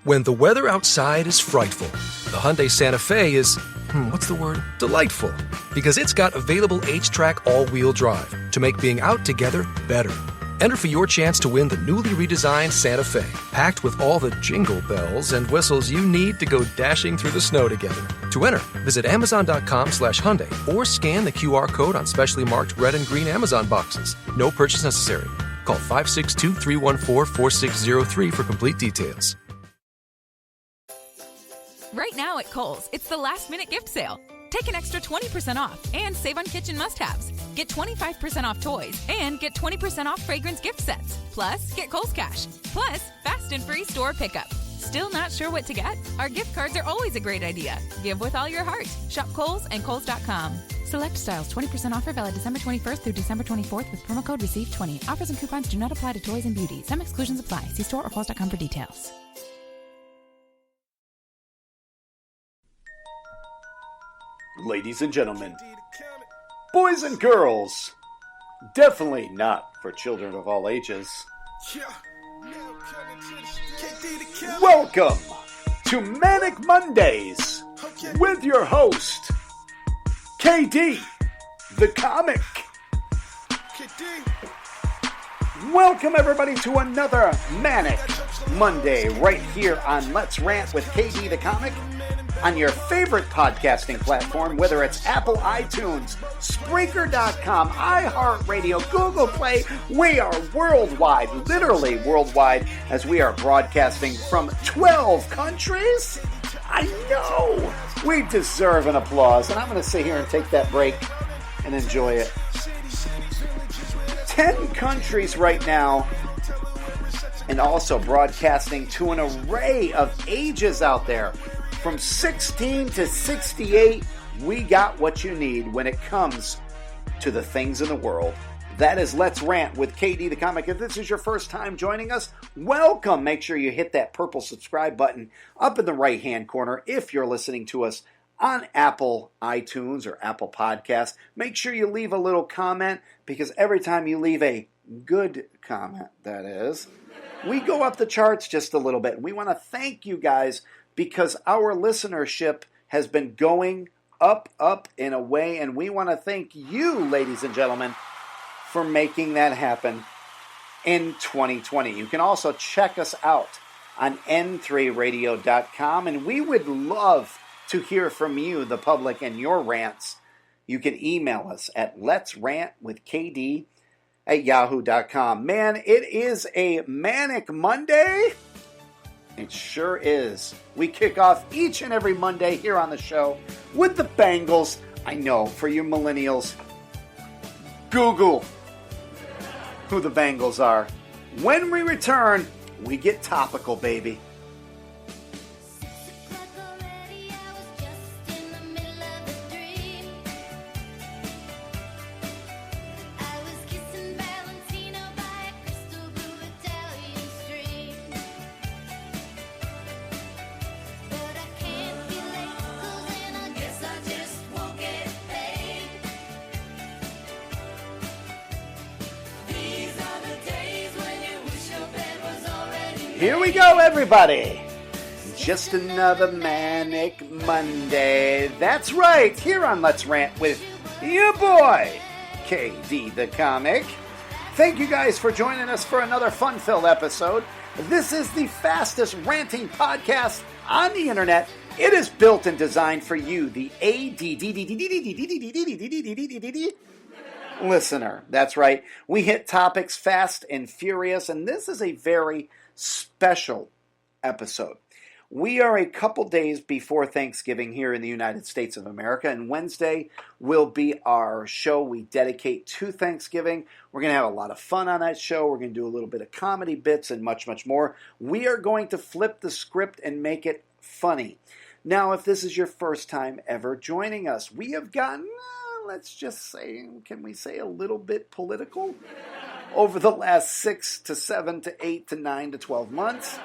When the weather outside is frightful, the Hyundai Santa Fe is, delightful. Because it's got available H-Track all-wheel drive to make being out together better. Enter for your chance to win the newly redesigned Santa Fe, packed with all the jingle bells and whistles you need to go dashing through the snow together. To enter, visit Amazon.com/Hyundai or scan the QR code on specially marked red and green Amazon boxes. No purchase necessary. Call 562-314-4603 for complete details. Right now at Kohl's, it's the last-minute gift sale. Take an extra 20% off and save on kitchen must-haves. Get 25% off toys and get 20% off fragrance gift sets. Plus, get Kohl's Cash. Plus, fast and free store pickup. Still not sure what to get? Our gift cards are always a great idea. Give with all your heart. Shop Kohl's and Kohl's.com. Select styles. 20% offer valid December 21st through December 24th with promo code RECEIVE20. Offers and coupons do not apply to toys and beauty. Some exclusions apply. See store or Kohl's.com for details. Ladies and gentlemen, boys and girls, definitely not for children of all ages. Welcome to Manic Mondays with your host, KD, the comic. Welcome everybody to another Manic Monday right here on Let's Rant with KD, the comic. On your favorite podcasting platform, whether it's Apple iTunes, Spreaker.com, iHeartRadio, Google Play, we are worldwide, literally worldwide, as we are broadcasting from 12 countries. I know! We deserve an applause, and I'm going to sit here and take that break and enjoy it. 10 countries right now, and also broadcasting to an array of ages out there. From 16 to 68, we got what you need when it comes to the things in the world. That is Let's Rant with KD the Comic. If this is your first time joining us, welcome. Make sure you hit that purple subscribe button up in the right-hand corner. If you're listening to us on Apple iTunes or Apple Podcasts, make sure you leave a little comment, because every time you leave a good comment, that is, we go up the charts just a little bit. We want to thank you guys, because our listenership has been going up and away, and we want to thank you, ladies and gentlemen, for making that happen in 2020. You can also check us out on n3radio.com, and we would love to hear from you, the public, and your rants. You can email us at letsrantwithkd@yahoo.com. Man, it is a Manic Monday. It sure is. We kick off each and every Monday here on the show with the Bangles. I know, for you millennials, Google who the Bangles are. When we return, we get topical, baby. Here we go, everybody. Just another Manic Monday. That's right, here on Let's Rant with your boy, KD the Comic. Thank you guys for joining us for another fun-filled episode. This is the fastest ranting podcast on the internet. It is built and designed for you, the ADD listener. That's right. We hit topics fast and furious, and this is a very special episode. We are a couple days before Thanksgiving here in the United States of America, and Wednesday will be our show we dedicate to Thanksgiving. We're going to have a lot of fun on that show. We're going to do a little bit of comedy bits and much, much more. We are going to flip the script and make it funny. Now, if this is your first time ever joining us, we have gotten, let's just say, can we say a little bit political over the last 6 to 7 to 8 to 9 to 12 months.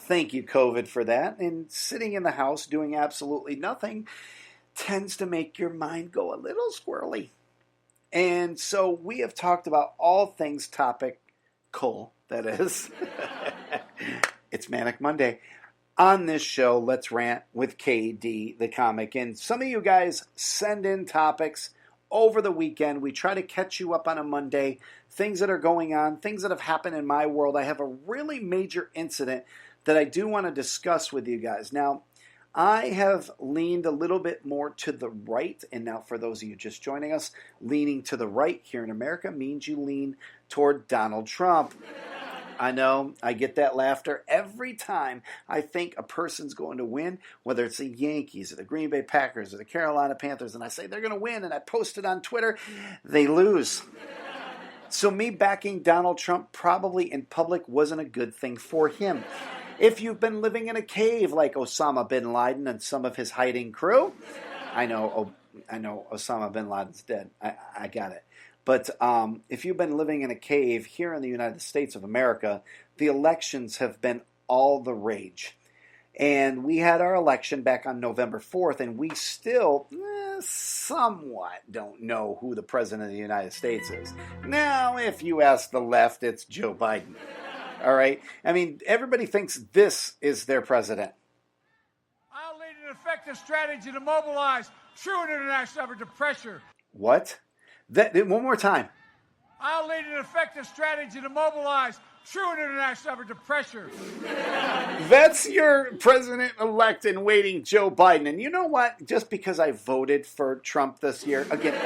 Thank you, COVID, for that. And sitting in the house doing absolutely nothing tends to make your mind go a little squirrely. And so we have talked about all things topical, that is. It's Manic Monday. on this show, Let's Rant with KD, the comic. And some of you guys send in topics over the weekend. We try to catch you up on a Monday, things that are going on, things that have happened in my world. I have a really major incident that I do want to discuss with you guys. Now, I have leaned a little bit more to the right, and now for those of you just joining us, leaning to the right here in America means you lean toward Donald Trump. I know, I get that laughter every time I think a person's going to win, whether it's the Yankees or the Green Bay Packers or the Carolina Panthers, and I say they're going to win, and I post it on Twitter, they lose. So me backing Donald Trump probably in public wasn't a good thing for him. If you've been living in a cave like Osama bin Laden and some of his hiding crew, I know Osama bin Laden's dead. I got it. But if you've been living in a cave here in the United States of America, the elections have been all the rage. And we had our election back on November 4th, and we still somewhat don't know who the president of the United States is. Now, if you ask the left, it's Joe Biden. All right? I mean, everybody thinks this is their president. I'll lead an effective strategy to mobilize true international effort to pressure. What? One more time. I'll lead an effective strategy to mobilize true international effort to pressure. That's your president-elect in waiting, Joe Biden. And you know what? Just because I voted for Trump this year, again,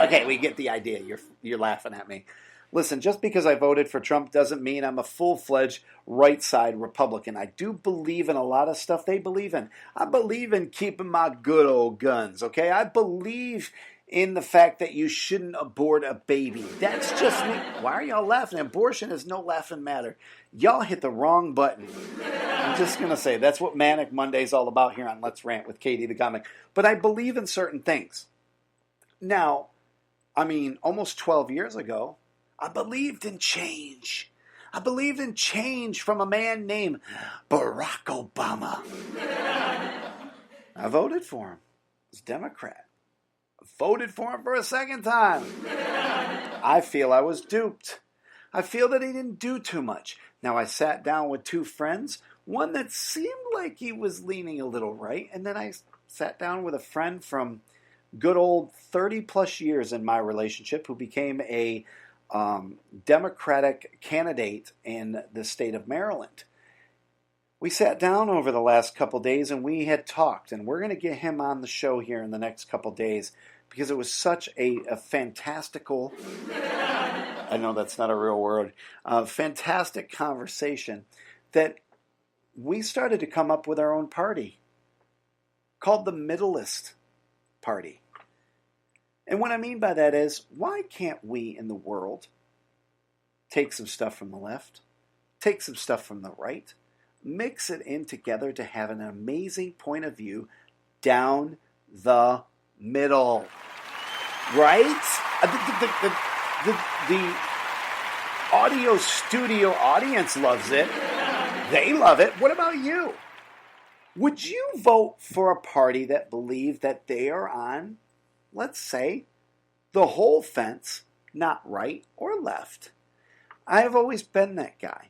okay, we get the idea. You're laughing at me. Listen, just because I voted for Trump doesn't mean I'm a full-fledged right-side Republican. I do believe in a lot of stuff they believe in. I believe in keeping my good old guns, okay? I believe in the fact that you shouldn't abort a baby. That's just me. Why are y'all laughing? Abortion is no laughing matter. Y'all hit the wrong button. I'm just going to say, that's what Manic Monday is all about here on Let's Rant with KD the Comic. But I believe in certain things. Now, I mean, almost 12 years ago, I believed in change. I believed in change from a man named Barack Obama. I voted for him. I was Democrat. Voted for him for a second time. I feel I was duped. I feel that he didn't do too much. Now, I sat down with two friends, one that seemed like he was leaning a little right, and then I sat down with a friend from good old 30-plus years in my relationship who became a Democratic candidate in the state of Maryland. We sat down over the last couple days and we had talked, and we're going to get him on the show here in the next couple days because it was such a fantastical, I know that's not a real word, fantastic conversation that we started to come up with our own party called the Middleist Party. And what I mean by that is, why can't we in the world take some stuff from the left, take some stuff from the right, mix it in together to have an amazing point of view down the middle, right? The audio studio audience loves it. They love it. What about you? Would you vote for a party that believed that they are on, let's say, the whole fence, not right or left? I have always been that guy.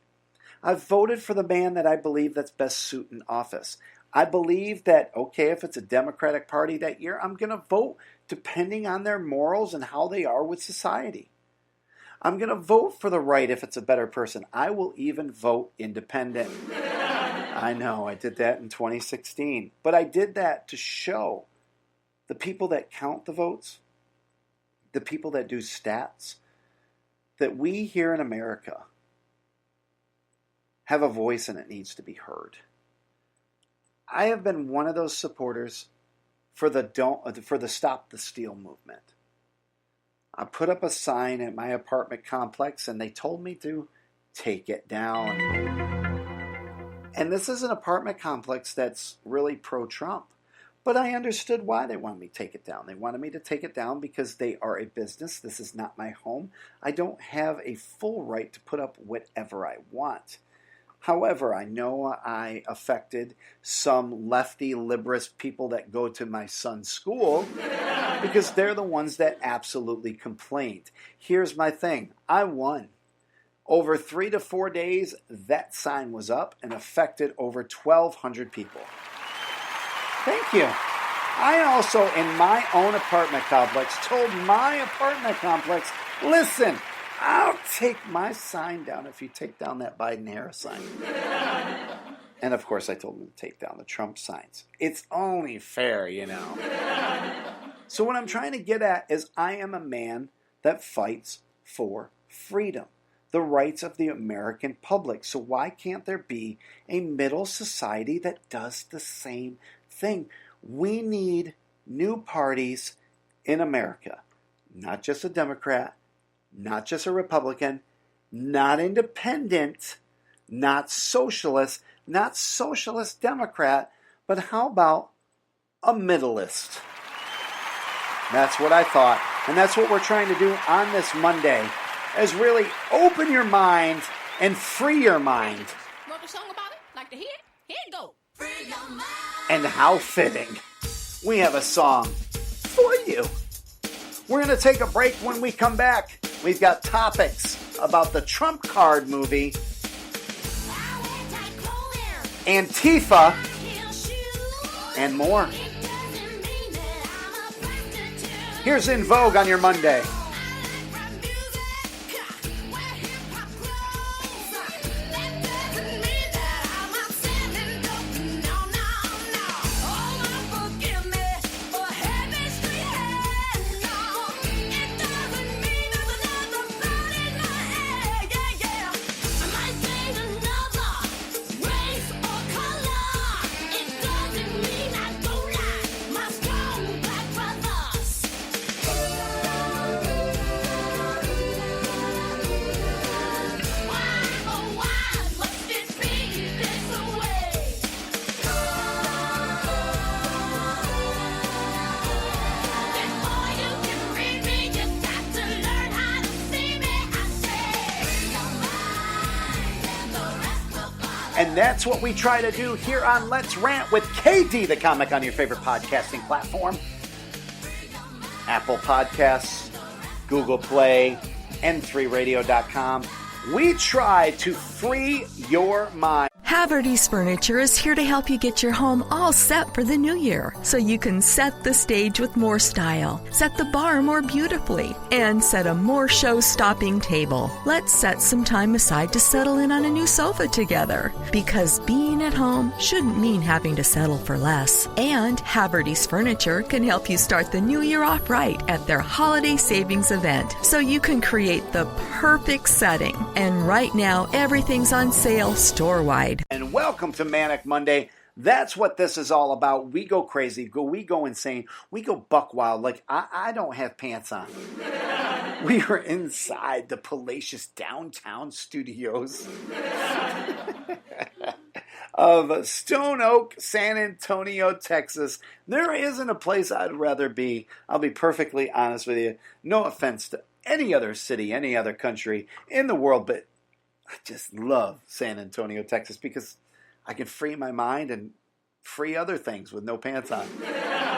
I've voted for the man that I believe that's best suited in office. I believe that, okay, if it's a Democratic Party that year, I'm going to vote depending on their morals and how they are with society. I'm going to vote for the right if it's a better person. I will even vote independent. I know, I did that in 2016. But I did that to show the people that count the votes, the people that do stats, that we here in America have a voice and it needs to be heard. I have been one of those supporters for the Stop the Steal movement. I put up a sign at my apartment complex and they told me to take it down. And this is an apartment complex that's really pro-Trump. But I understood why they wanted me to take it down. They wanted me to take it down because they are a business. This is not my home. I don't have a full right to put up whatever I want. However, I know I affected some lefty liberist people that go to my son's school because they're the ones that absolutely complained. Here's my thing. I won. Over 3 to 4 days, that sign was up and affected over 1,200 people. Thank you. I also, in my own apartment complex, told my apartment complex, listen, I'll take my sign down if you take down that Biden-Harris sign. And of course, I told them to take down the Trump signs. It's only fair, you know. So what I'm trying to get at is I am a man that fights for freedom, the rights of the American public. So why can't there be a middle society that does the same thing? We need new parties in America, not just a Democrat, not just a Republican, not independent, not socialist Democrat, but how about a middleist? That's what I thought, and that's what we're trying to do on this Monday, is really open your mind and free your mind. Wrote a song about it? Like to hear it? Here it go. Free your mind. And how fitting. We have a song for you. We're going to take a break. When we come back, we've got topics about the Trump card movie, Antifa, and more. Here's In Vogue on your Monday. And that's what we try to do here on Let's Rant with KD the Comic on your favorite podcasting platform. Apple Podcasts, Google Play, N3Radio.com. We try to free your mind. Haverty's Furniture is here to help you get your home all set for the new year, so you can set the stage with more style, set the bar more beautifully, and set a more show-stopping table. Let's set some time aside to settle in on a new sofa together, because being at home shouldn't mean having to settle for less. And Haverty's Furniture can help you start the new year off right at their holiday savings event, so you can create the perfect setting. And right now, everything's on sale store-wide. And welcome to Manic Monday. That's what this is all about. We go crazy, we go insane, we go buck wild. Like, I don't have pants on. We are inside the palatial downtown studios of Stone Oak, San Antonio, Texas. There isn't a place I'd rather be. I'll be perfectly honest with you. No offense to any other city, any other country in the world, but I just love San Antonio, Texas, because I can free my mind and free other things with no pants on.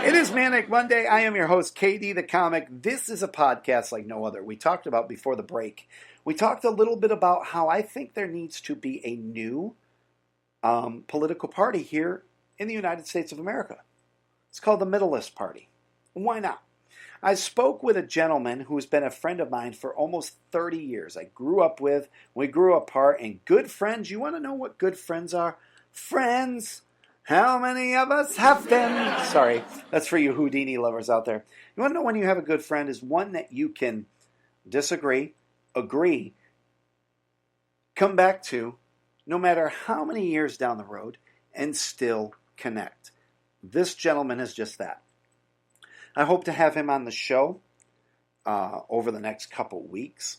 It is Manic Monday. I am your host, KD the Comic. This is a podcast like no other. We talked about before the break. We talked a little bit about how I think there needs to be a new political party here in the United States of America. It's called the Middleist Party. Why not? I spoke with a gentleman who's been a friend of mine for almost 30 years. I grew up with, we grew apart, and good friends. You want to know what good friends are? Friends. How many of us have them? Sorry, that's for you Houdini lovers out there. You want to know when you have a good friend is one that you can disagree, agree, come back to, no matter how many years down the road, and still connect. This gentleman is just that. I hope to have him on the show over the next couple weeks.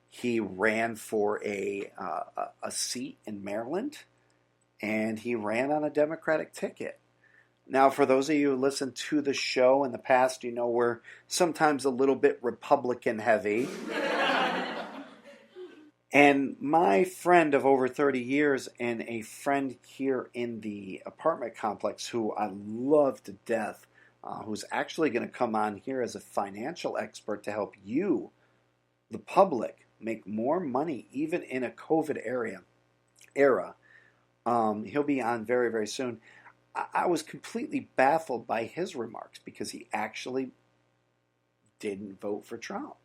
He ran for a seat in Maryland, and he ran on a Democratic ticket. Now, for those of you who listen to the show in the past, you know we're sometimes a little bit Republican heavy. And my friend of over 30 years and a friend here in the apartment complex who I love to death, who's actually going to come on here as a financial expert to help you, the public, make more money even in a COVID era. He'll be on very, very soon. I was completely baffled by his remarks because he actually didn't vote for Trump.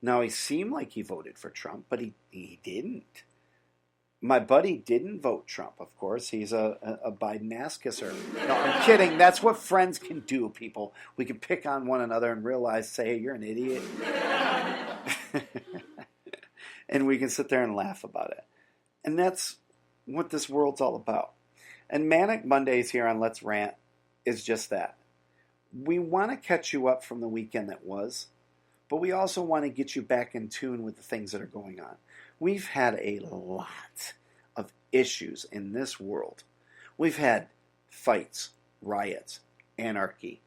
Now, he seemed like he voted for Trump, but he didn't. My buddy didn't vote Trump, of course. He's a Biden ass-kisser. No, I'm kidding. That's what friends can do, people. We can pick on one another and realize, say, hey, you're an idiot. And we can sit there and laugh about it. And that's what this world's all about. And Manic Mondays here on Let's Rant is just that. We want to catch you up from the weekend that was, but we also want to get you back in tune with the things that are going on. We've had a lot of issues in this world. We've had fights, riots, anarchy.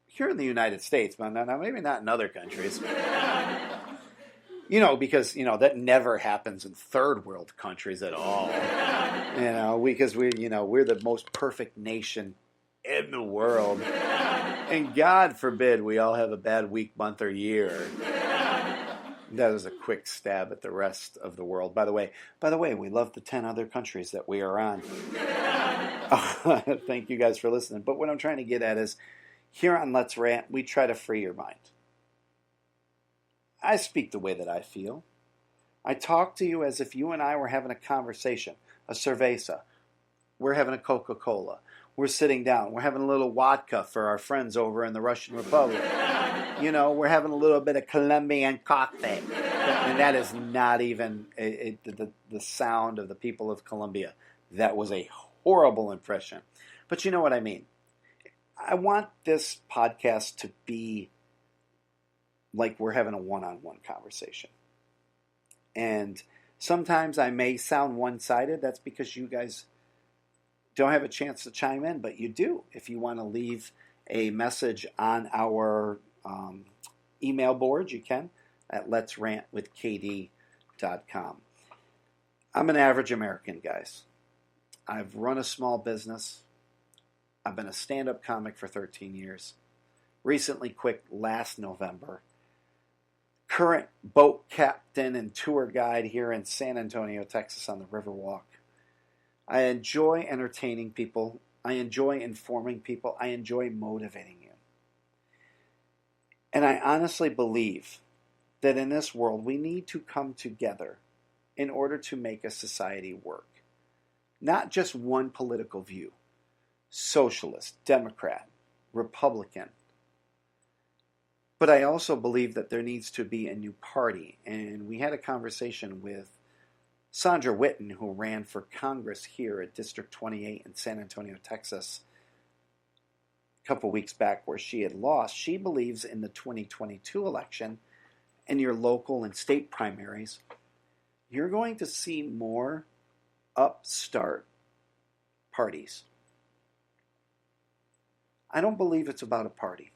Here in the United States, but now maybe not in other countries. Because, that never happens in third world countries at all. Because we're the most perfect nation in the world. And God forbid we all have a bad week, month, or year. That is a quick stab at the rest of the world. By the way, we love the 10 other countries that we are on. Thank you guys for listening. But what I'm trying to get at is, here on Let's Rant, we try to free your mind. I speak the way that I feel. I talk to you as if you and I were having a conversation, a cerveza. We're having a Coca-Cola. We're sitting down. We're having a little vodka for our friends over in the Russian Republic. We're having a little bit of Colombian coffee. And that is not even the sound of the people of Colombia. That was a horrible impression. But you know what I mean. I want this podcast to be like we're having a one-on-one conversation. And sometimes I may sound one-sided. That's because you guys don't have a chance to chime in, but you do. If you want to leave a message on our email board, you can at letsrantwithkd.com. I'm an average American, guys. I've run a small business. I've been a stand-up comic for 13 years. Recently quit last November. Current boat captain and tour guide here in San Antonio, Texas on the Riverwalk. I enjoy entertaining people. I enjoy informing people. I enjoy motivating you. And I honestly believe that in this world we need to come together in order to make a society work. Not just one political view. Socialist, Democrat, Republican. But I also believe that there needs to be a new party. And we had a conversation with Sandra Whitten, who ran for Congress here at District 28 in San Antonio, Texas, a couple weeks back, where she had lost. She believes in the 2022 election and your local and state primaries, you're going to see more upstart parties. I don't believe it's about a party.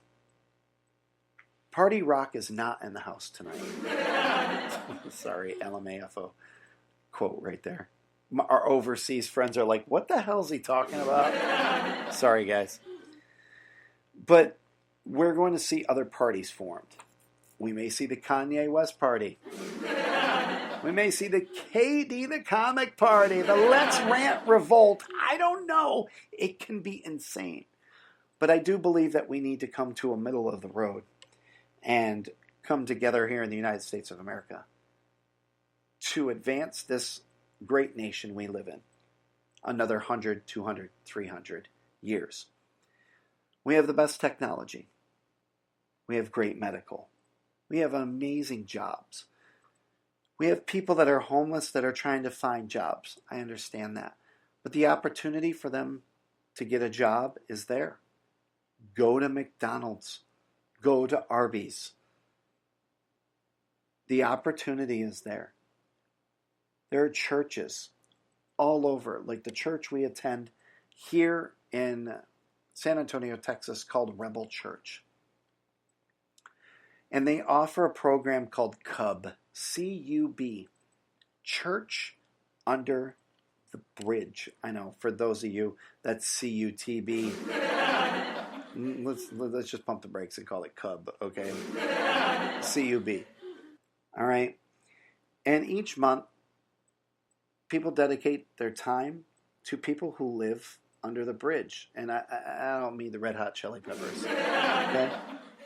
Party rock is not in the house tonight. Sorry, LMAFO quote right there. Our overseas friends are like, what the hell is he talking about? Sorry, guys. But we're going to see other parties formed. We may see the Kanye West party. We may see the KD the Comic Party, the Let's Rant Revolt. I don't know. It can be insane. But I do believe that we need to come to a middle of the road and come together here in the United States of America to advance this great nation we live in another 100, 200, 300 years. We have the best technology. We have great medical. We have amazing jobs. We have people that are homeless that are trying to find jobs. I understand that. But the opportunity for them to get a job is there. Go to McDonald's. Go to Arby's. The opportunity is there. There are churches all over, like the church we attend here in San Antonio, Texas, called Rebel Church. And they offer a program called CUB, C-U-B, Church Under the Bridge. I know, for those of you, that's C-U-T-B. Let's just pump the brakes and call it CUB, okay? C-U-B. All right? And each month, people dedicate their time to people who live under the bridge. And I don't mean the Red Hot Chili Peppers. Okay?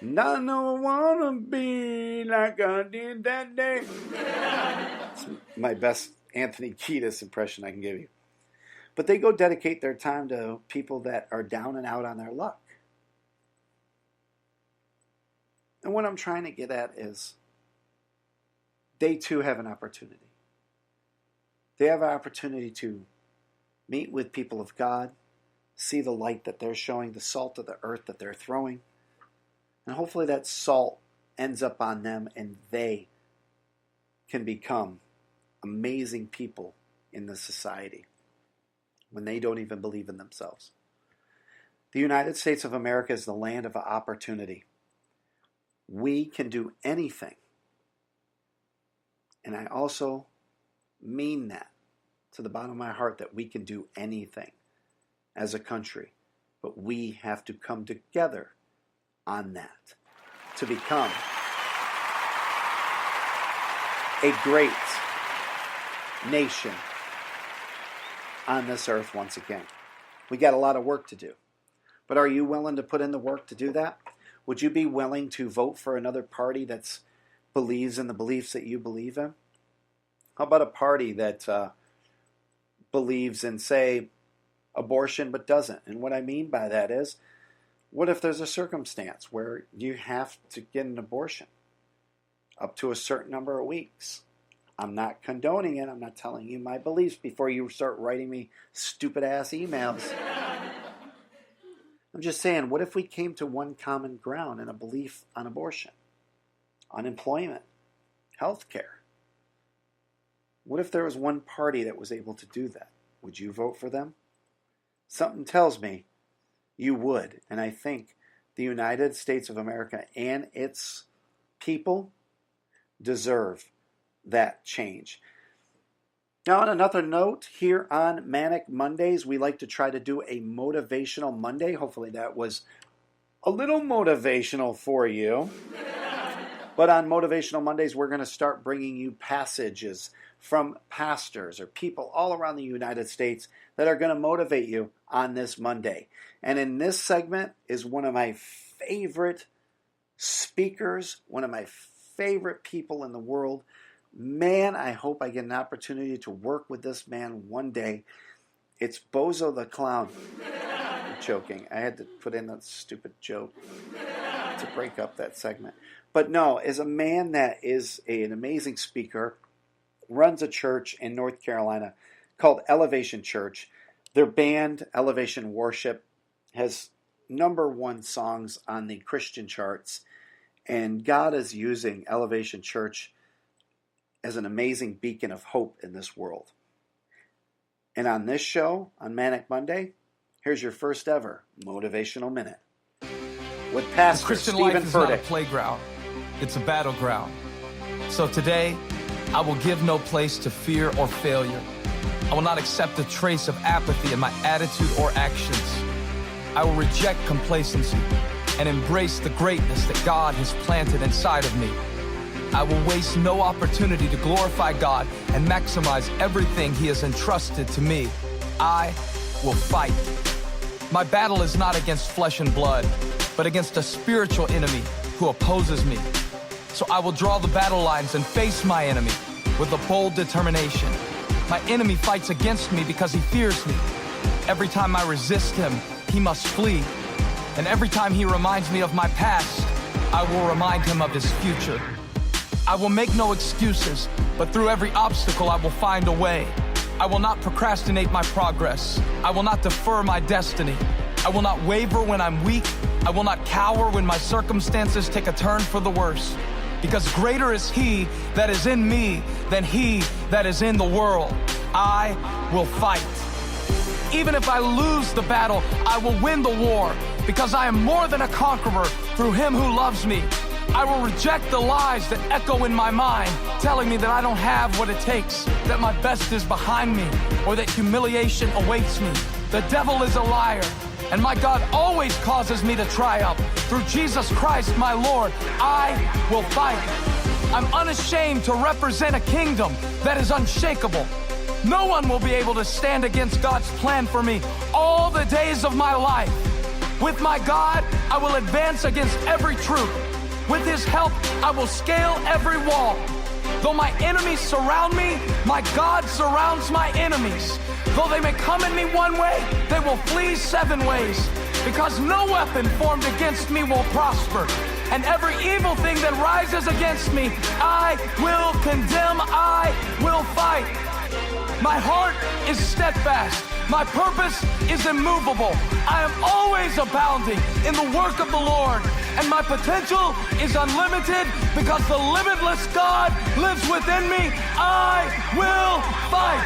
I don't want to be like I did that day. It's my best Anthony Kiedis impression I can give you. But they go dedicate their time to people that are down and out on their luck. And what I'm trying to get at is they too have an opportunity. They have an opportunity to meet with people of God, see the light that they're showing, the salt of the earth that they're throwing. And hopefully that salt ends up on them and they can become amazing people in the society when they don't even believe in themselves. The United States of America is the land of opportunity. We can do anything. And I also mean that to the bottom of my heart, that we can do anything as a country. But we have to come together on that to become a great nation on this earth once again. We got a lot of work to do. But are you willing to put in the work to do that? Would you be willing to vote for another party that believes in the beliefs that you believe in? How about a party that believes in, say, abortion but doesn't? And what I mean by that is, what if there's a circumstance where you have to get an abortion up to a certain number of weeks? I'm not condoning it. I'm not telling you my beliefs before you start writing me stupid-ass emails. I'm just saying, what if we came to one common ground in a belief on abortion, unemployment, health care? What if there was one party that was able to do that? Would you vote for them? Something tells me you would. And I think the United States of America and its people deserve that change. Now, on another note, here on Manic Mondays, we like to try to do a motivational Monday. Hopefully that was a little motivational for you. But on Motivational Mondays, we're going to start bringing you passages from pastors or people all around the United States that are going to motivate you on this Monday. And in this segment is one of my favorite speakers, one of my favorite people in the world. Man, I hope I get an opportunity to work with this man one day. It's Bozo the Clown. I'm joking. I had to put in that stupid joke to break up that segment. But no, as a man that is an amazing speaker, runs a church in North Carolina called Elevation Church. Their band, Elevation Worship, has #1 songs on the Christian charts. And God is using Elevation Church as an amazing beacon of hope in this world. And on this show, on Manic Monday, here's your first ever Motivational Minute with Pastor Christian Stephen life is not a Furtick. playground, it's a battleground. So today, I will give no place to fear or failure. I will not accept a trace of apathy in my attitude or actions. I will reject complacency and embrace the greatness that God has planted inside of me. I will waste no opportunity to glorify God and maximize everything He has entrusted to me. I will fight. My battle is not against flesh and blood, but against a spiritual enemy who opposes me. So I will draw the battle lines and face my enemy with a bold determination. My enemy fights against me because he fears me. Every time I resist him, he must flee. And every time he reminds me of my past, I will remind him of his future. I will make no excuses, but through every obstacle I will find a way. I will not procrastinate my progress. I will not defer my destiny. I will not waver when I'm weak. I will not cower when my circumstances take a turn for the worse. Because greater is He that is in me than he that is in the world. I will fight. Even if I lose the battle, I will win the war, because I am more than a conqueror through Him who loves me. I will reject the lies that echo in my mind, telling me that I don't have what it takes, that my best is behind me, or that humiliation awaits me. The devil is a liar, and my God always causes me to triumph. Through Jesus Christ, my Lord, I will fight. I'm unashamed to represent a kingdom that is unshakable. No one will be able to stand against God's plan for me all the days of my life. With my God, I will advance against every troop. With His help, I will scale every wall. Though my enemies surround me, my God surrounds my enemies. Though they may come at me one way, they will flee 7 ways. Because no weapon formed against me will prosper. And every evil thing that rises against me, I will condemn, I will fight. My heart is steadfast. My purpose is immovable. I am always abounding in the work of the Lord. And my potential is unlimited because the limitless God lives within me. I will fight.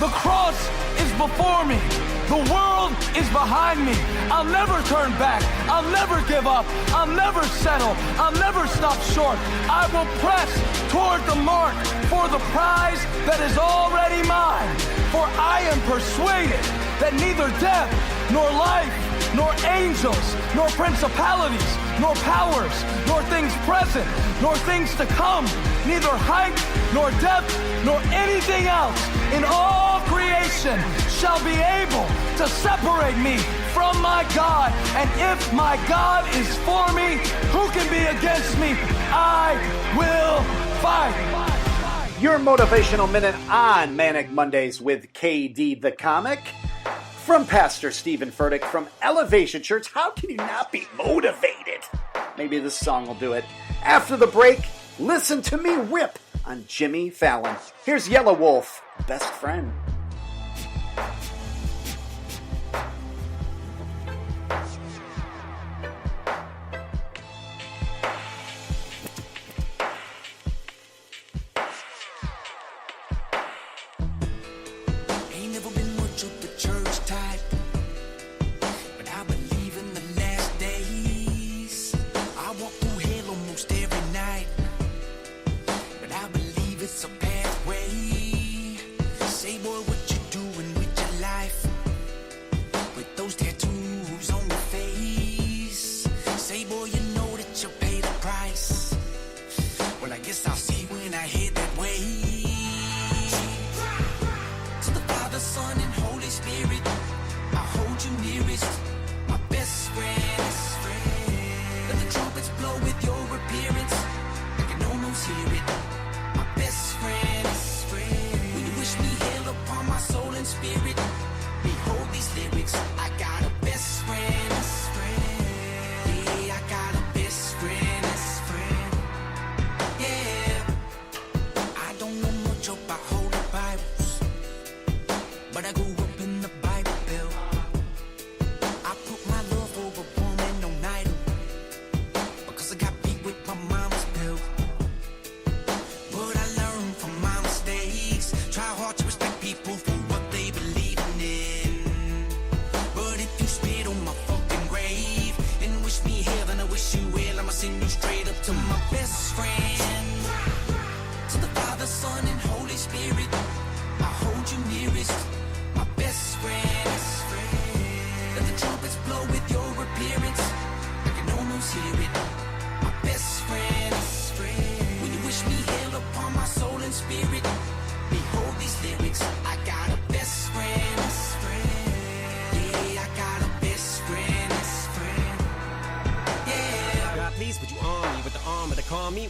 The cross is before me. The world is behind me. I'll never turn back. I'll never give up. I'll never settle. I'll never stop short. I will press toward the mark for the prize that is already mine. For I am persuaded that neither death, nor life, nor angels, nor principalities, nor powers, nor things present, nor things to come, neither height, nor depth, nor anything else in all creation shall be able to separate me from my God. And if my God is for me, who can be against me? I will fight. Your motivational minute on Manic Mondays with KD the Comic. From Pastor Stephen Furtick from Elevation Church. How can you not be motivated? Maybe this song will do it. After the break, listen to me rip on Jimmy Fallon. Here's Yellow Wolf, Best Friend.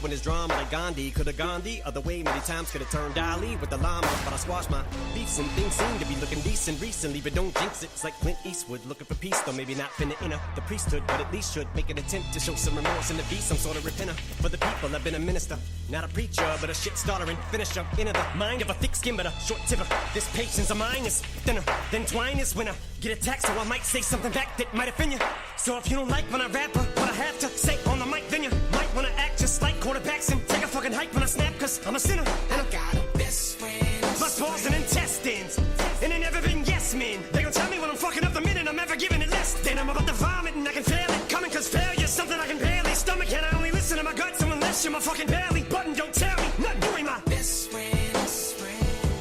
When his drama like Gandhi could have gone the other way many times, could have turned Ali with the llama, but I squashed my beefs and things seem to be looking decent recently, but don't jinx it. It's like Clint Eastwood looking for peace, though maybe not finna enter the priesthood, but at least should make an attempt to show some remorse and to be some sort of repenter for the people. I've been a minister, not a preacher, but a shit starter and finisher. Into the mind of a thick skin, but a short tipper. This patience of mine is thinner than twine is when I get attacked, so I might say something back that might offend you. So if you don't like when I rap or what I have to say on the mic, then you might wanna act just like quarterbacks and take a fucking hike when I snap, cause I'm a sinner. And I got a best friend. My balls and intestines, and they never been yes men. They gon' tell me when I'm fucking up the minute I'm ever giving it less. Then I'm about to vomit and I can feel it coming, cause failure's something I can barely stomach. And I only listen to my guts, so unless you're my fucking belly button, don't tell me not doing my best friend.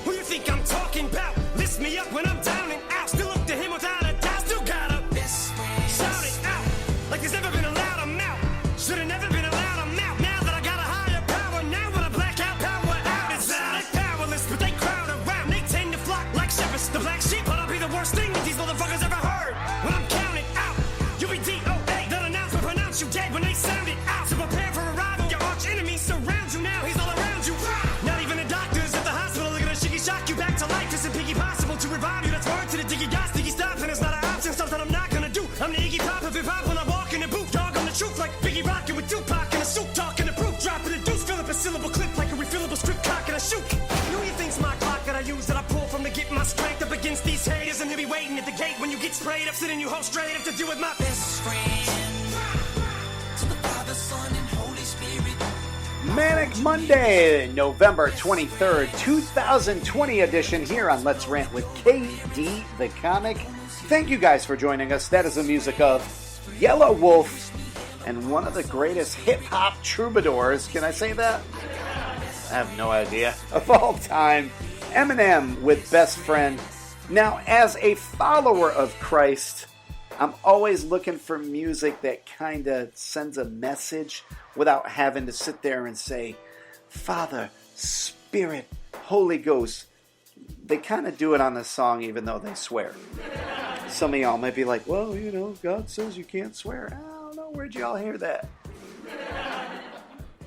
Who you think I'm talking about? Lift me up when I'm down and out. Still look to him without a doubt. Still got a best friend. Shout it out like there's never been a loud amount. Should've never been allowed, I'm out. Now that I got a higher power, now up, sitting you hoes straight up to do with my best friend. To the Father, Son, and Holy Spirit. Manic Monday, November 23rd, 2020 edition here on Let's Rant with KD the Comic. Thank you guys for joining us. That is the music of Yellow Wolf and one of the greatest hip-hop troubadours, can I say that? I have no idea. Of all time, Eminem with Best Friend. Now, as a follower of Christ, I'm always looking for music that kind of sends a message without having to sit there and say, Father, Spirit, Holy Ghost. They kind of do it on the song even though they swear. Some of y'all might be like, well, you know, God says you can't swear. I don't know, where'd y'all hear that?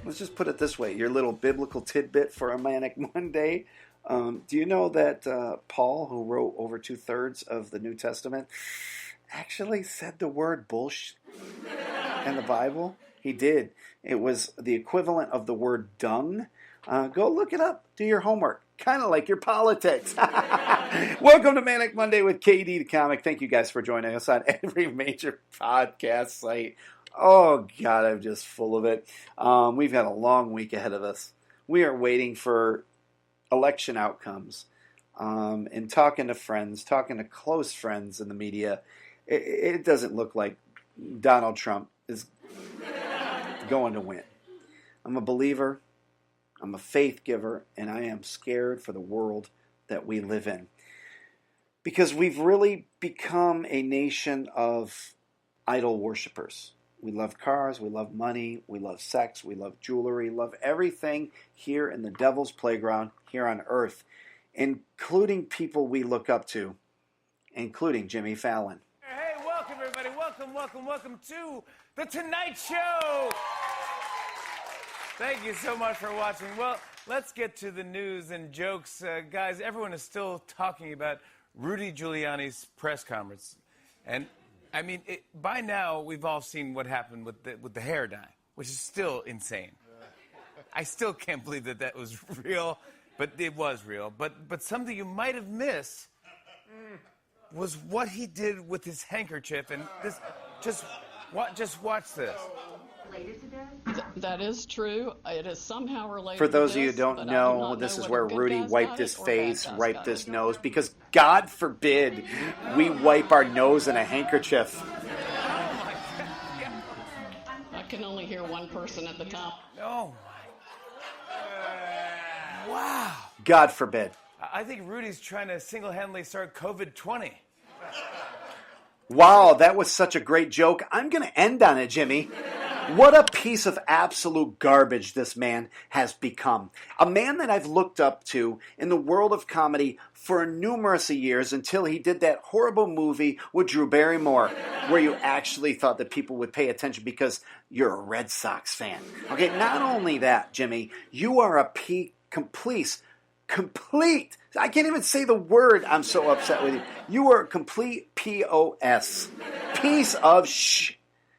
Let's just put it this way, your little biblical tidbit for a Manic Monday. Do you know that Paul, who wrote over 2/3 of the New Testament, actually said the word bullshit in the Bible? He did. It was the equivalent of the word dung. Go look it up. Do your homework. Kind of like your politics. Welcome to Manic Monday with KD the Comic. Thank you guys for joining us on every major podcast site. Oh, God, I'm just full of it. We've got a long week ahead of us. We are waiting for election outcomes and talking to friends, talking to close friends in the media. It doesn't look like Donald Trump is going to win. I'm a believer. I'm a faith giver, and I am scared for the world that we live in. Because we've really become a nation of idol worshipers. We love cars, we love money, we love sex, we love jewelry, love everything here in the devil's playground here on earth, including people we look up to, including Jimmy Fallon. Hey, welcome everybody, welcome to The Tonight Show! Thank you so much for watching. Well, let's get to the news and jokes. Guys, everyone is still talking about Rudy Giuliani's press conference. And, I mean, by now, we've all seen what happened with the hair dye, which is still insane. I still can't believe that was real, but it was real. But something you might have missed was what he did with his handkerchief. And this, just watch this. That is true. It is somehow related. For those to of you this, who don't but know, this is where Rudy wiped his face, wiped his nose, because God forbid we wipe our nose in a handkerchief. I can only hear one person at the top. Oh, my. Wow. God forbid. I think Rudy's trying to single-handedly start COVID-20. Wow, that was such a great joke. I'm going to end on it, Jimmy. What a piece of absolute garbage this man has become. A man that I've looked up to in the world of comedy for numerous years until he did that horrible movie with Drew Barrymore where you actually thought that people would pay attention because you're a Red Sox fan. Okay, not only that, Jimmy, you are a complete, I can't even say the word, I'm so upset with you. You are a complete POS. Piece of shh.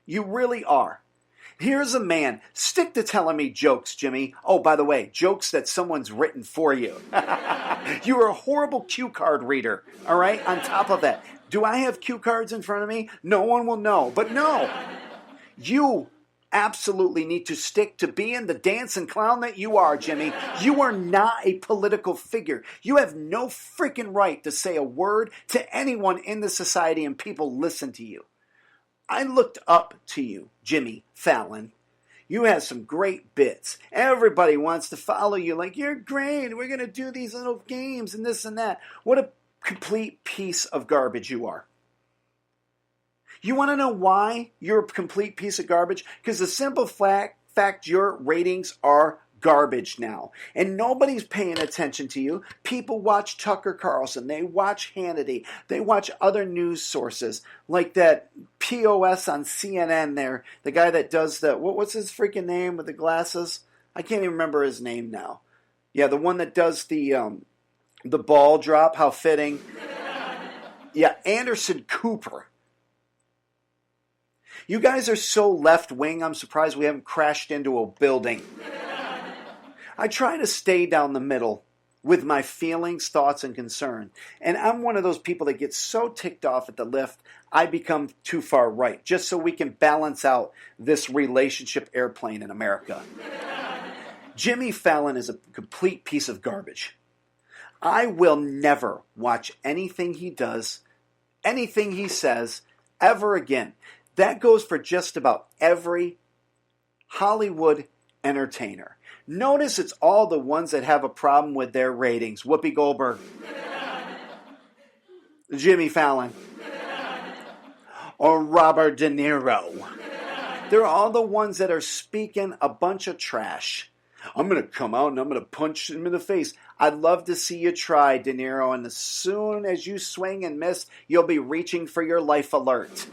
You really are. Here's a man, stick to telling me jokes, Jimmy. Oh, by the way, jokes that someone's written for you. You're a horrible cue card reader, all right? On top of that, do I have cue cards in front of me? No one will know. But no, you absolutely need to stick to being the dancing clown that you are, Jimmy. You are not a political figure. You have no freaking right to say a word to anyone in the society and people listen to you. I looked up to you, Jimmy Fallon. You have some great bits. Everybody wants to follow you like, you're great, we're going to do these little games and this and that. What a complete piece of garbage you are. You want to know why you're a complete piece of garbage? Because the simple fact your ratings are garbage now. And nobody's paying attention to you. People watch Tucker Carlson. They watch Hannity. They watch other news sources like that POS on CNN there. The guy that does the, what's his freaking name with the glasses? I can't even remember his name now. Yeah, the one that does the ball drop. How fitting. Yeah, Anderson Cooper. You guys are so left-wing, I'm surprised we haven't crashed into a building. I try to stay down the middle with my feelings, thoughts, and concern. And I'm one of those people that gets so ticked off at the left, I become too far right, just so we can balance out this relationship airplane in America. Jimmy Fallon is a complete piece of garbage. I will never watch anything he does, anything he says, ever again. That goes for just about every Hollywood entertainer. Notice it's all the ones that have a problem with their ratings. Whoopi Goldberg, Jimmy Fallon, or Robert De Niro. They're all the ones that are speaking a bunch of trash. I'm going to come out and I'm going to punch him in the face. I'd love to see you try, De Niro, and as soon as you swing and miss, you'll be reaching for your life alert.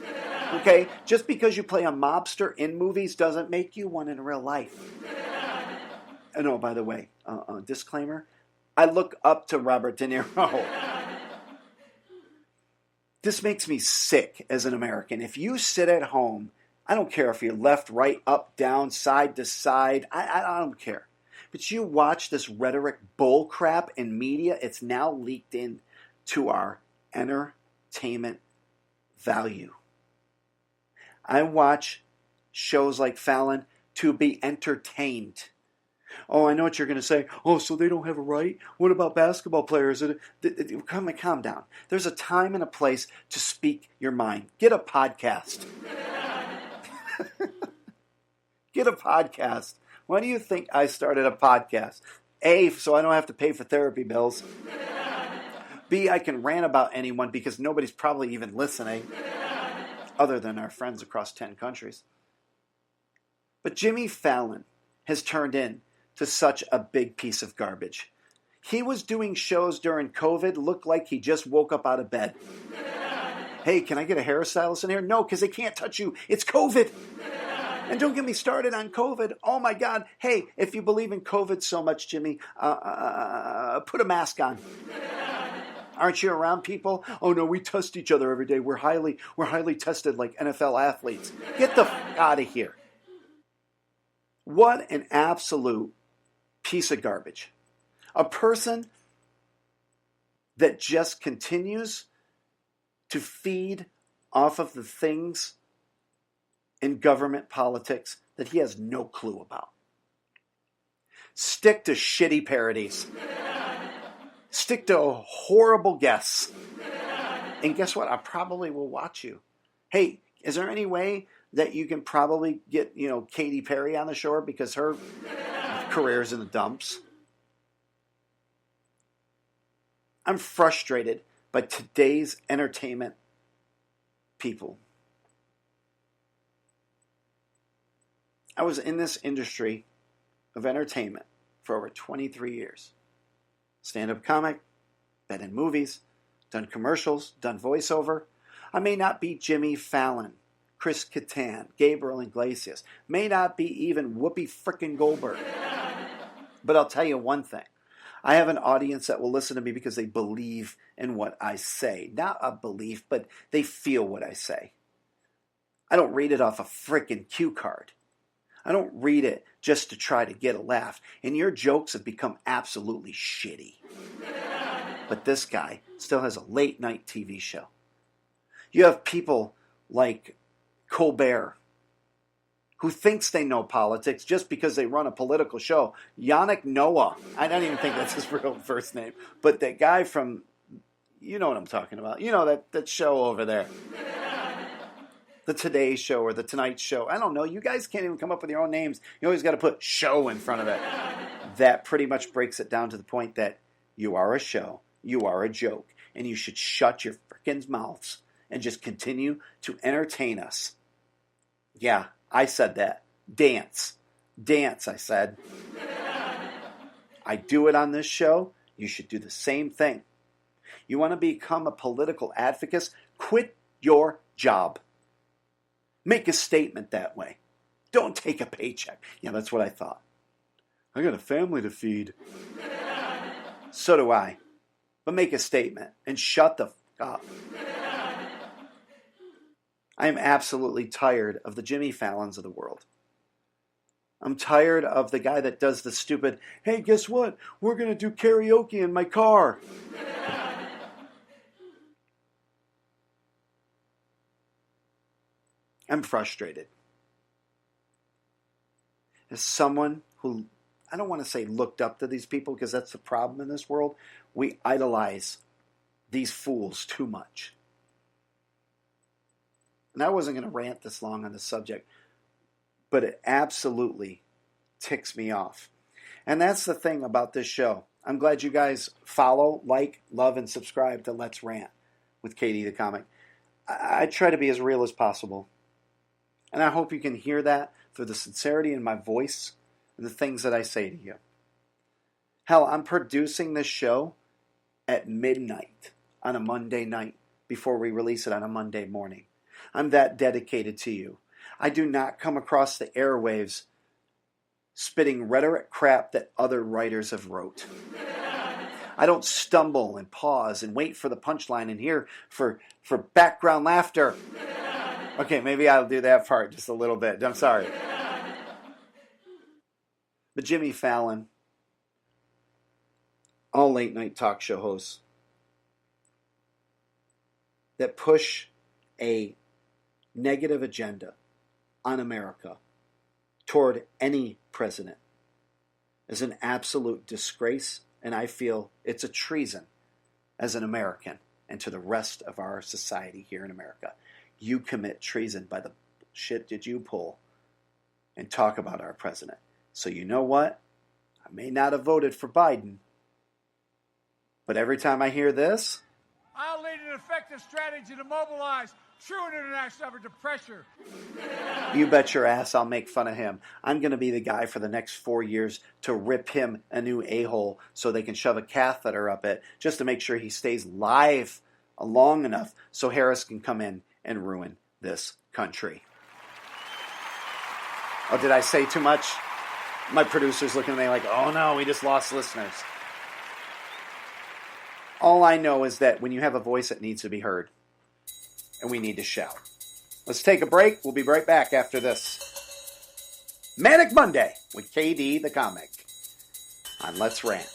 Okay? Just because you play a mobster in movies doesn't make you one in real life. And oh, by the way, disclaimer, I look up to Robert De Niro. This makes me sick as an American. If you sit at home, I don't care if you're left, right, up, down, side to side, I don't care. But you watch this rhetoric bull crap in media, it's now leaked in to our entertainment value. I watch shows like Fallon to be entertained. Oh, I know what you're going to say. Oh, so they don't have a right? What about basketball players? Calm down. There's a time and a place to speak your mind. Get a podcast. Get a podcast. Why do you think I started a podcast? A, so I don't have to pay for therapy bills. B, I can rant about anyone because nobody's probably even listening, other than our friends across 10 countries. But Jimmy Fallon has turned in to such a big piece of garbage. He was doing shows during COVID, looked like he just woke up out of bed. Hey, can I get a hairstylist in here? No, because they can't touch you. It's COVID. And don't get me started on COVID. Oh, my God. Hey, if you believe in COVID so much, Jimmy, put a mask on. Aren't you around people? Oh, no, we test each other every day. We're highly tested like NFL athletes. Get the f*** out of here. What an absolute piece of garbage. A person that just continues to feed off of the things in government politics that he has no clue about. Stick to shitty parodies. Stick to horrible guests. And guess what? I probably will watch you. Hey, is there any way that you can probably get, Katy Perry on the shore because her career's in the dumps? I'm frustrated by today's entertainment people. I was in this industry of entertainment for over 23 years. Stand-up comic, been in movies, done commercials, done voiceover. I may not be Jimmy Fallon, Chris Kattan, Gabriel Iglesias, may not be even Whoopi frickin' Goldberg. But I'll tell you one thing. I have an audience that will listen to me because they believe in what I say. Not a belief, but they feel what I say. I don't read it off a frickin' cue card. I don't read it just to try to get a laugh. And your jokes have become absolutely shitty. But this guy still has a late night TV show. You have people like Colbert, who thinks they know politics just because they run a political show. Yannick Noah. I don't even think that's his real first name. But that guy from, you know what I'm talking about. You know, that show over there. The Today Show or the Tonight Show. I don't know. You guys can't even come up with your own names. You always got to put show in front of it. That pretty much breaks it down to the point that you are a show. You are a joke. And you should shut your frickin' mouths and just continue to entertain us. Yeah, I said that. Dance. Dance, I said. I do it on this show. You should do the same thing. You want to become a political advocate? Quit your job. Make a statement that way. Don't take a paycheck. Yeah, that's what I thought. I got a family to feed. So do I. But make a statement and shut the f*** up. I am absolutely tired of the Jimmy Fallons of the world. I'm tired of the guy that does the stupid, hey, guess what? We're going to do karaoke in my car. I'm frustrated. As someone who, I don't want to say looked up to these people because that's the problem in this world, we idolize these fools too much. And I wasn't going to rant this long on the subject, but it absolutely ticks me off. And that's the thing about this show. I'm glad you guys follow, like, love, and subscribe to Let's Rant with KD the Comic. I try to be as real as possible. And I hope you can hear that through the sincerity in my voice and the things that I say to you. Hell, I'm producing this show at midnight on a Monday night before we release it on a Monday morning. I'm that dedicated to you. I do not come across the airwaves spitting rhetoric crap that other writers have wrote. I don't stumble and pause and wait for the punchline and hear for background laughter. Okay, maybe I'll do that part just a little bit. I'm sorry. But Jimmy Fallon, all late night talk show hosts that push a negative agenda on America toward any president is an absolute disgrace, and I feel it's a treason as an American and to the rest of our society here in America. You commit treason by the shit that you pull and talk about our president. So you know what? I may not have voted for Biden, but every time I hear this, I'll lead an effective strategy to mobilize true international effort to pressure. You bet your ass I'll make fun of him. I'm going to be the guy for the next 4 years to rip him a new a-hole so they can shove a catheter up it just to make sure he stays live long enough so Harris can come in and ruin this country. Oh, did I say too much? My producer's looking at me like, oh no, we just lost listeners. All I know is that when you have a voice that needs to be heard, and we need to shout. Let's take a break. We'll be right back after this. Manic Monday with KD the Comic on Let's Rant.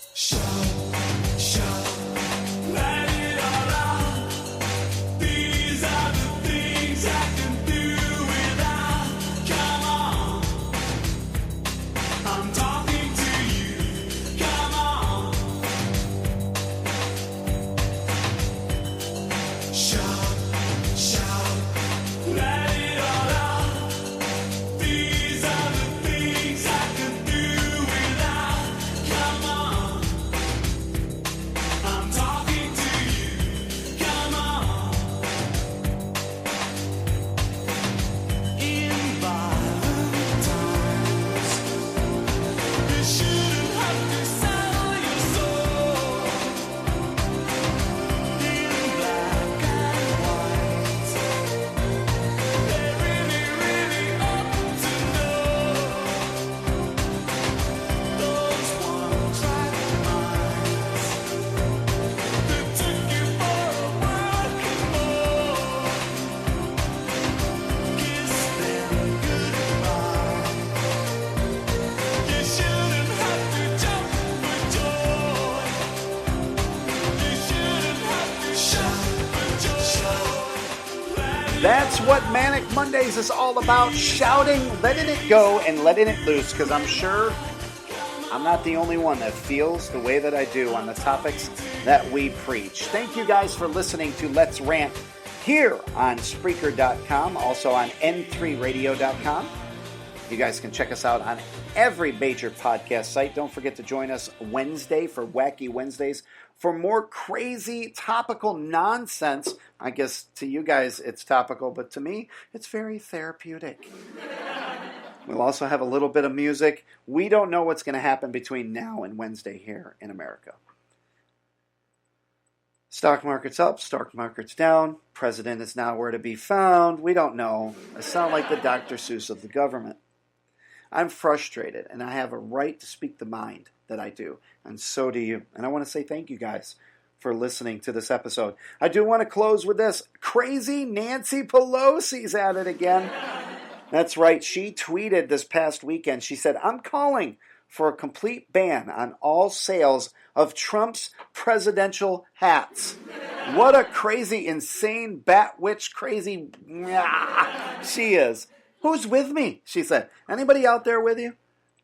That's what Manic Mondays is all about, shouting, letting it go, and letting it loose, because I'm sure I'm not the only one that feels the way that I do on the topics that we preach. Thank you guys for listening to Let's Rant here on Spreaker.com, also on N3Radio.com. You guys can check us out on every major podcast site. Don't forget to join us Wednesday for Wacky Wednesdays for more crazy topical nonsense. I guess to you guys it's topical, but to me it's very therapeutic. We'll also have a little bit of music. We don't know what's going to happen between now and Wednesday here in America. Stock market's up, stock market's down. President is nowhere to be found. We don't know. I sound like the Dr. Seuss of the government. I'm frustrated, and I have a right to speak the mind that I do, and so do you. And I want to say thank you guys for listening to this episode. I do want to close with this. Crazy Nancy Pelosi's at it again. That's right. She tweeted this past weekend. She said, I'm calling for a complete ban on all sales of Trump's presidential hats. What a crazy, insane, bat witch, crazy she is. Who's with me? She said. Anybody out there with you?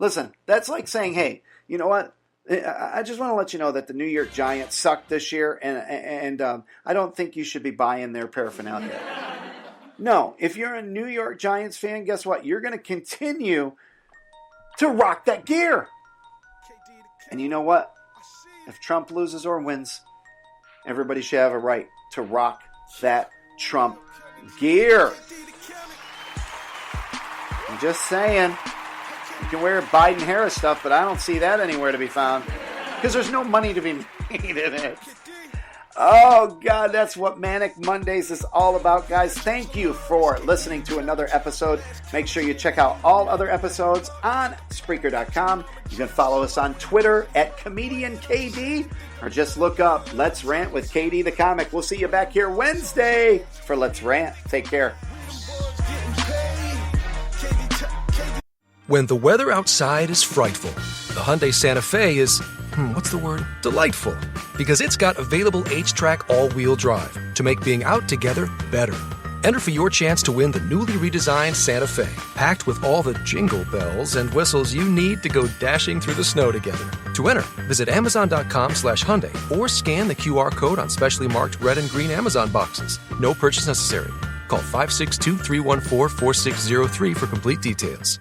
Listen, that's like saying, hey, you know what? I just want to let you know that the New York Giants sucked this year, and I don't think you should be buying their paraphernalia. No, if you're a New York Giants fan, guess what? You're going to continue to rock that gear. And you know what? If Trump loses or wins, everybody should have a right to rock that Trump gear. I'm just saying. You can wear Biden-Harris stuff, but I don't see that anywhere to be found because there's no money to be made in it. Oh, God, that's what Manic Mondays is all about, guys. Thank you for listening to another episode. Make sure you check out all other episodes on Spreaker.com. You can follow us on Twitter at ComedianKD, or just look up Let's Rant with KD the Comic. We'll see you back here Wednesday for Let's Rant. Take care. When the weather outside is frightful, the Hyundai Santa Fe is, delightful. Because it's got available H-Track all-wheel drive to make being out together better. Enter for your chance to win the newly redesigned Santa Fe, packed with all the jingle bells and whistles you need to go dashing through the snow together. To enter, visit Amazon.com/Hyundai or scan the QR code on specially marked red and green Amazon boxes. No purchase necessary. Call 562-314-4603 for complete details.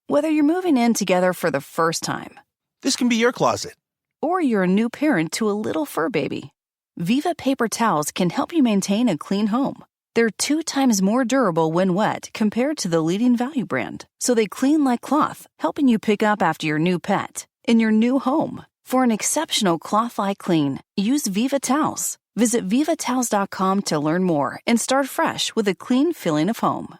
Whether you're moving in together for the first time, this can be your closet, or you're a new parent to a little fur baby, Viva paper towels can help you maintain a clean home. They're 2 times more durable when wet compared to the leading value brand, so they clean like cloth, helping you pick up after your new pet in your new home. For an exceptional cloth-like clean, use Viva towels. Visit vivatowels.com to learn more and start fresh with a clean feeling of home.